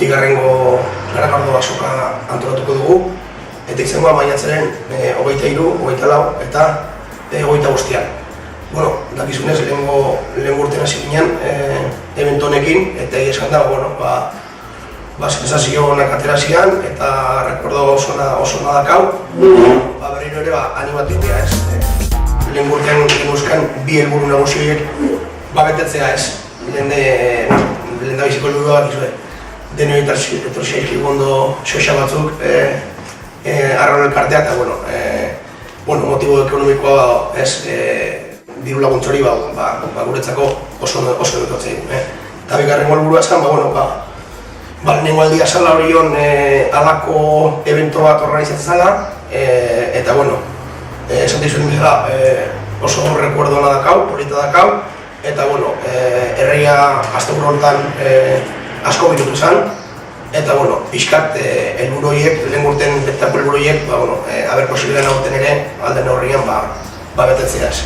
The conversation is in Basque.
bigarrengo garagardo azoka antolatuko dugu, eta izangoa maiatzaren 23, 24 eta 25. Bueno, dakizunez, lehen urtean hasi ginen evento honekin, eta esan da, sensazio honak atera zian, eta rekordo oso ona dakau, berriro ere animatu dira, ez. Lehen urtean genuzkan bi helburu nagusi horiek betetzea, ez. Lehen da biziko helburua bakizue. Denoi etorxiaiki gondo xoxa batzuk, arraun elkartea, eta motibo ekonomikoa ez, diru laguntzori guretzako oso detotzea dugu. Eta bigarrengo helburua esan, lehenengo aldia zala horion halako evento bat organizatzen zala, eta esan dizuen bezala oso rekuerdo ona dakau, polita dakau, eta herria asteburu honetan asko minutu zen, eta pixkat helburu horiek, lehen urten betako helburu horiek, haber posibilean aurten ere alde neurrian betetzea ez.